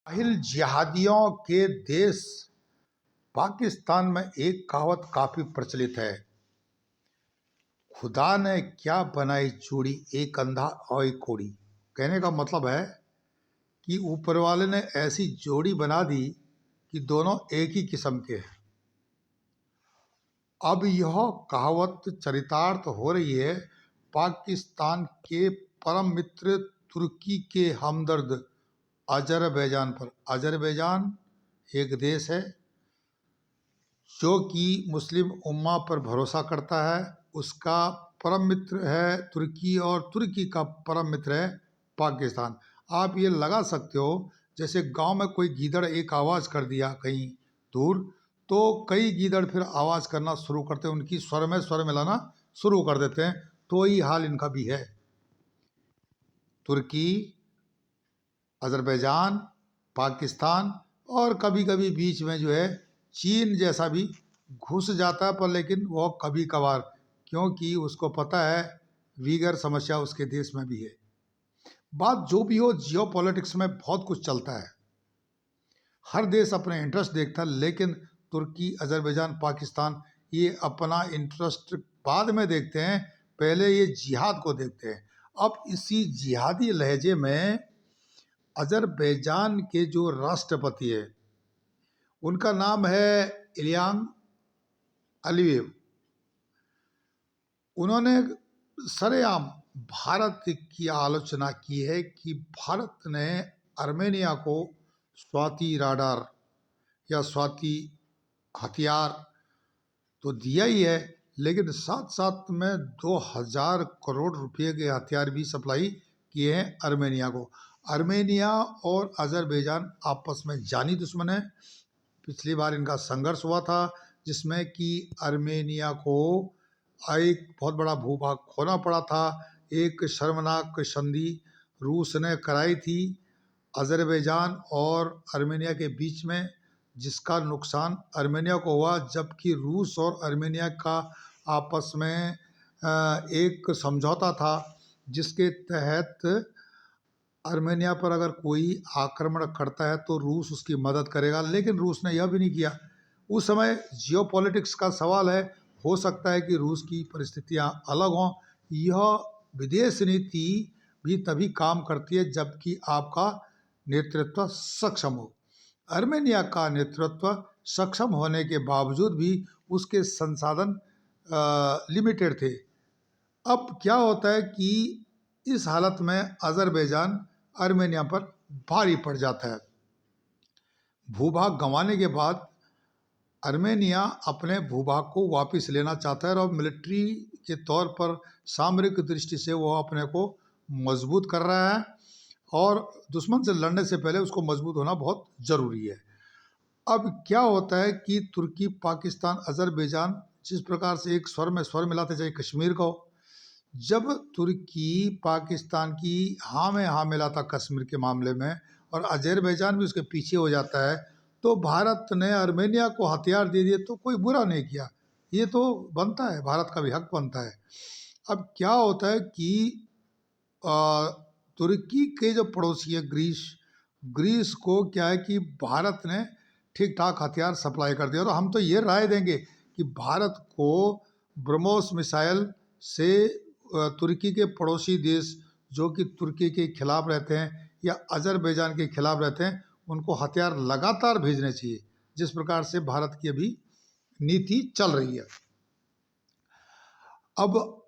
जाहिल जिहादियों के देश पाकिस्तान में एक कहावत काफी प्रचलित है। खुदा ने क्या बनाई जोड़ी, एक अंधा और एक कोढ़ी। कहने का मतलब है कि ऊपर वाले ने ऐसी जोड़ी बना दी कि दोनों एक ही किस्म के हैं। अब यह कहावत चरितार्थ हो रही है पाकिस्तान के परम मित्र तुर्की के हमदर्द अजरबैजान पर। अजरबैजान एक देश है जो कि मुस्लिम उम्मा पर भरोसा करता है। उसका परम मित्र है तुर्की और तुर्की का परम मित्र है पाकिस्तान। आप ये लगा सकते हो जैसे गांव में कोई गीदड़ एक आवाज़ कर दिया कहीं दूर, तो कई गीदड़ फिर आवाज़ करना शुरू करते हैं, उनकी स्वर में स्वर मिलाना शुरू कर देते हैं। तो यही हाल इनका भी है। तुर्की, अजरबैजान, पाकिस्तान और कभी कभी बीच में जो है चीन जैसा भी घुस जाता है, पर लेकिन वो कभी कभार, क्योंकि उसको पता है वीगर समस्या उसके देश में भी है। बात जो भी हो, जियो पॉलिटिक्स में बहुत कुछ चलता है। हर देश अपने इंटरेस्ट देखता है, लेकिन तुर्की, अजरबैजान, पाकिस्तान ये अपना इंटरेस्ट बाद में देखते हैं, पहले ये जिहाद को देखते हैं। अब इसी जिहादी लहजे में अजरबैजान के जो राष्ट्रपति है उनका नाम है इल्हाम अलीयेव। उन्होंने सरेआम भारत की आलोचना की है कि भारत ने आर्मेनिया को स्वाति राडार या स्वाति हथियार तो दिया ही है, लेकिन साथ साथ में 2000 करोड़ रुपए के हथियार भी सप्लाई किए हैं आर्मेनिया को। आर्मेनिया और अजरबैजान आपस में जानी दुश्मन है। पिछली बार इनका संघर्ष हुआ था जिसमें कि आर्मेनिया को एक बहुत बड़ा भूभाग खोना पड़ा था। एक शर्मनाक संधि रूस ने कराई थी अजरबैजान और आर्मेनिया के बीच में, जिसका नुकसान आर्मेनिया को हुआ, जबकि रूस और आर्मेनिया का आपस में एक समझौता था जिसके तहत आर्मेनिया पर अगर कोई आक्रमण करता है तो रूस उसकी मदद करेगा, लेकिन रूस ने यह भी नहीं किया। उस समय जियोपॉलिटिक्स का सवाल है, हो सकता है कि रूस की परिस्थितियां अलग हों। यह विदेश नीति भी तभी काम करती है जबकि आपका नेतृत्व सक्षम हो। आर्मेनिया का नेतृत्व सक्षम होने के बावजूद भी उसके संसाधन लिमिटेड थे। अब क्या होता है कि इस हालत में अजरबैजान आर्मेनिया पर भारी पड़ जाता है। भूभाग गंवाने के बाद आर्मेनिया अपने भूभाग को वापस लेना चाहता है और मिलिट्री के तौर पर, सामरिक दृष्टि से वो अपने को मजबूत कर रहा है और दुश्मन से लड़ने से पहले उसको मजबूत होना बहुत ज़रूरी है। अब क्या होता है कि तुर्की, पाकिस्तान, अजरबैजान जिस प्रकार से एक स्वर में स्वर मिलाते, चाहे कश्मीर का हो, जब तुर्की पाकिस्तान की हाँ में हाँ मिलाता कश्मीर के मामले में और अजरबैजान भी उसके पीछे हो जाता है, तो भारत ने आर्मेनिया को हथियार दे दिए तो कोई बुरा नहीं किया, ये तो बनता है, भारत का भी हक बनता है। अब क्या होता है कि तुर्की के जो पड़ोसी है ग्रीस को क्या है कि भारत ने ठीक ठाक हथियार सप्लाई कर दिया, और हम तो ये राय देंगे कि भारत को ब्रह्मोस मिसाइल से तुर्की के पड़ोसी देश जो कि तुर्की के खिलाफ रहते हैं या अजरबैजान के खिलाफ रहते हैं, उनको हथियार लगातार भेजने चाहिए, जिस प्रकार से भारत की अभी नीति चल रही है। अब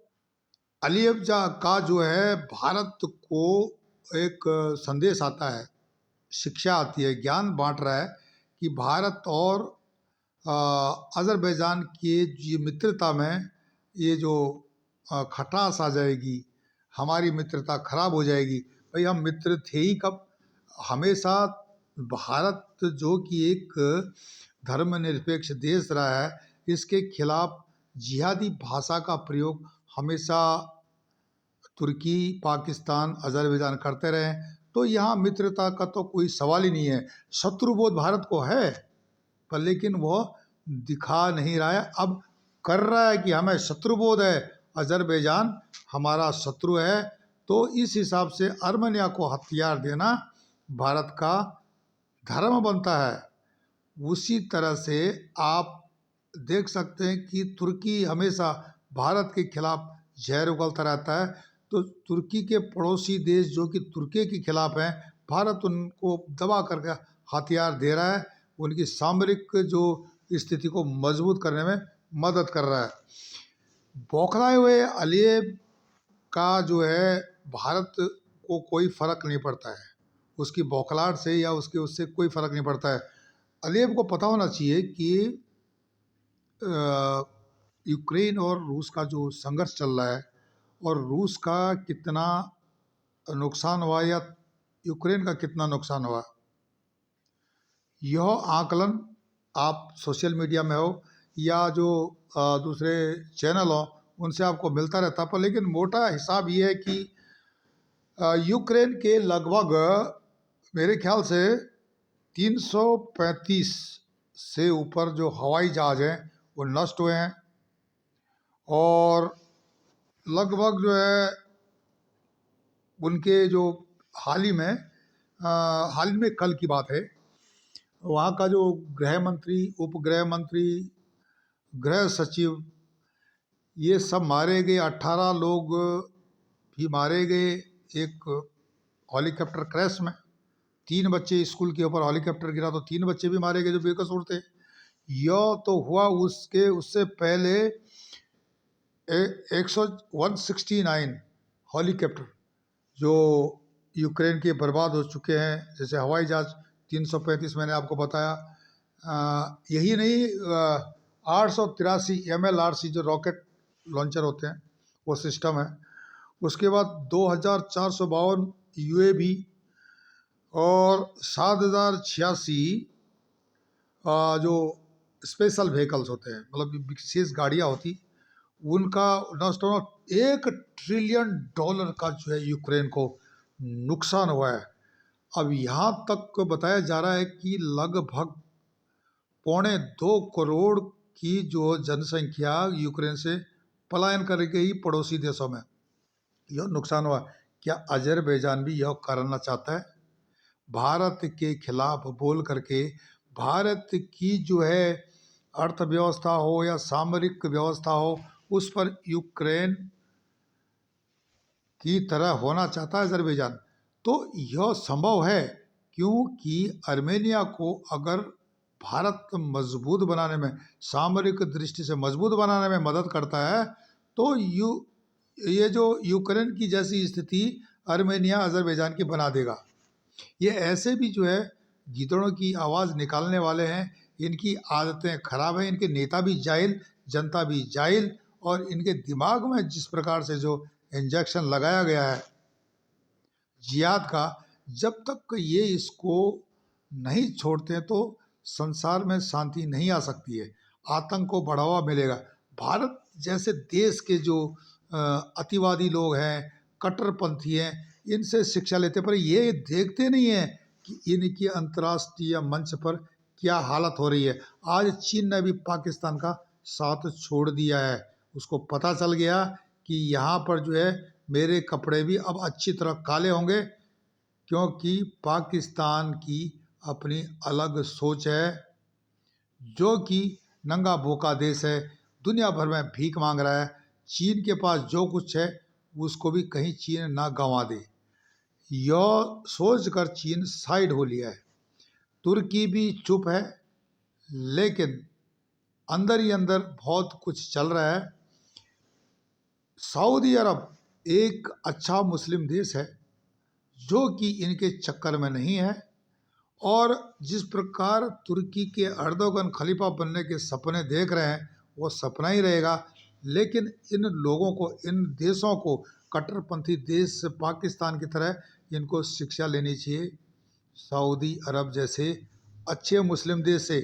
अलीयव का जो है भारत को एक संदेश आता है, शिक्षा आती है, ज्ञान बांट रहा है कि भारत और अजरबैजान की ये मित्रता में ये जो खटास आ जाएगी, हमारी मित्रता खराब हो जाएगी। भाई हम मित्र थे ही कब? हमेशा भारत जो कि एक धर्मनिरपेक्ष देश रहा है, इसके खिलाफ जिहादी भाषा का प्रयोग हमेशा तुर्की, पाकिस्तान, अजरबैजान करते रहे, तो यहाँ मित्रता का तो कोई सवाल ही नहीं है। शत्रुबोध भारत को है, पर लेकिन वह दिखा नहीं रहा है। अब कर रहा है कि हमें शत्रुबोध है, अजरबैजान हमारा शत्रु है, तो इस हिसाब से आर्मेनिया को हथियार देना भारत का धर्म बनता है, उसी तरह से आप देख सकते हैं कि तुर्की हमेशा भारत के खिलाफ जहर उगलता रहता है। तो तुर्की के पड़ोसी देश जो कि तुर्की के खिलाफ हैं, भारत उनको दबा करके हथियार दे रहा है, उनकी सामरिक जो स्थिति को मजबूत करने में मदद कर रहा है। बौखलाए हुए अलियेव का जो है भारत को कोई फर्क नहीं पड़ता है, उसकी बौखलाहट से या उसके उससे कोई फर्क नहीं पड़ता है। अलियेव को पता होना चाहिए कि यूक्रेन और रूस का जो संघर्ष चल रहा है और रूस का कितना नुकसान हुआ या यूक्रेन का कितना नुकसान हुआ, यह आकलन आप सोशल मीडिया में हो या जो दूसरे चैनल हो उनसे आपको मिलता रहता है। पर लेकिन मोटा हिसाब ये है कि यूक्रेन के लगभग मेरे ख्याल से 335 से ऊपर जो हवाई जहाज हैं वो नष्ट हुए हैं, और लगभग जो है उनके जो हाल ही में कल की बात है, वहाँ का जो गृह मंत्री, उपगृह मंत्री, गृह सचिव, ये सब मारे गए। 18 लोग भी मारे गए एक हेलीकॉप्टर क्रैश में। 3 बच्चे, स्कूल के ऊपर हेलीकॉप्टर गिरा तो 3 बच्चे भी मारे गए जो बेकसूर थे। यह तो हुआ, उससे पहले 169 हेलीकॉप्टर जो यूक्रेन के बर्बाद हो चुके हैं। जैसे हवाई जहाज 335 मैंने आपको बताया। यही नहीं, 883 MLRC जो रॉकेट लॉन्चर होते हैं वो सिस्टम है। उसके बाद 2452 UAV और 7086 जो स्पेशल व्हीकल्स होते हैं, मतलब विशेष गाड़ियाँ होती, उनका नष्ट होना। $1 ट्रिलियन का जो है यूक्रेन को नुकसान हुआ है। अब यहाँ तक बताया जा रहा है कि लगभग 1.25 करोड़ की जो जनसंख्या यूक्रेन से पलायन कर गई पड़ोसी देशों में, यह नुकसान हुआ। क्या अजरबैजान भी यह करना चाहता है? भारत के खिलाफ बोल करके भारत की जो है अर्थव्यवस्था हो या सामरिक व्यवस्था हो, उस पर यूक्रेन की तरह होना चाहता है अजरबैजान। तो यह संभव है, क्योंकि आर्मेनिया को अगर भारत मजबूत बनाने में, सामरिक दृष्टि से मजबूत बनाने में मदद करता है, तो ये जो यूक्रेन की जैसी स्थिति आर्मेनिया अजरबैजान की बना देगा। ये ऐसे भी जो है गीदड़ों की आवाज़ निकालने वाले हैं, इनकी आदतें खराब हैं, इनके नेता भी जाहिल, जनता भी जाहिल, और इनके दिमाग में जिस प्रकार से जो इंजेक्शन लगाया गया है जिहाद का, जब तक ये इसको नहीं छोड़ते तो संसार में शांति नहीं आ सकती है, आतंक को बढ़ावा मिलेगा। भारत जैसे देश के जो अतिवादी लोग हैं, कट्टरपंथी हैं, इनसे शिक्षा लेते, पर ये देखते नहीं हैं कि इनकी अंतर्राष्ट्रीय मंच पर क्या हालत हो रही है। आज चीन ने भी पाकिस्तान का साथ छोड़ दिया है, उसको पता चल गया कि यहाँ पर जो है मेरे कपड़े भी अब अच्छी तरह काले होंगे, क्योंकि पाकिस्तान की अपनी अलग सोच है, जो कि नंगा भूखा देश है, दुनिया भर में भीख मांग रहा है। चीन के पास जो कुछ है उसको भी कहीं चीन ना गंवा दे, यह सोच कर चीन साइड हो लिया है। तुर्की भी चुप है, लेकिन अंदर ही अंदर बहुत कुछ चल रहा है। सऊदी अरब एक अच्छा मुस्लिम देश है जो कि इनके चक्कर में नहीं है, और जिस प्रकार तुर्की के अर्दोगन खलीफा बनने के सपने देख रहे हैं वो सपना ही रहेगा। लेकिन इन लोगों को, इन देशों को, कट्टरपंथी देश पाकिस्तान की तरह इनको शिक्षा लेनी चाहिए सऊदी अरब जैसे अच्छे मुस्लिम देश से,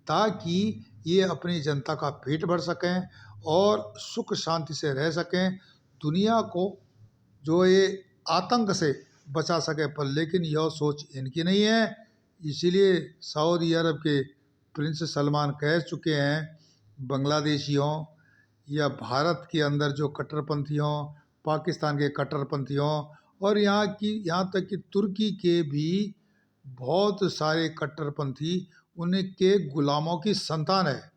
ताकि ये अपनी जनता का पेट भर सकें और सुख शांति से रह सकें, दुनिया को जो ये आतंक से बचा सके। पर लेकिन यह सोच इनकी नहीं है। इसीलिए सऊदी अरब के प्रिंस सलमान कह चुके हैं बांग्लादेशियों या भारत के अंदर जो कट्टरपंथी हों, पाकिस्तान के कट्टरपंथी हों, और यहाँ तक कि तुर्की के भी बहुत सारे कट्टरपंथी उनके गुलामों की संतान है,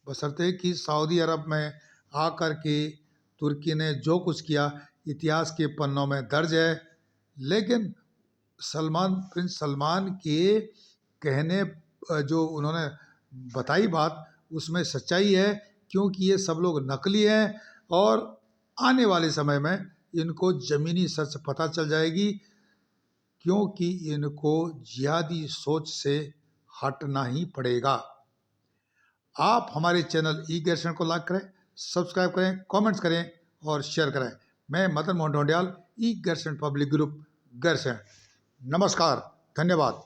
बशर्ते कि सऊदी अरब में आकर के तुर्की ने जो कुछ किया इतिहास के पन्नों में दर्ज है। लेकिन प्रिंस सलमान के कहने जो उन्होंने बताई बात उसमें सच्चाई है, क्योंकि ये सब लोग नकली हैं और आने वाले समय में इनको ज़मीनी सच पता चल जाएगी, क्योंकि इनको जिहादी सोच से हटना ही पड़ेगा। आप हमारे चैनल ई गैरसैंण को लाइक करें, सब्सक्राइब करें, कमेंट्स करें और शेयर करें। मैं मदन मोहन ढोंडियाल, ई गैरसैंण पब्लिक ग्रुप, गैरसैंण। नमस्कार, धन्यवाद।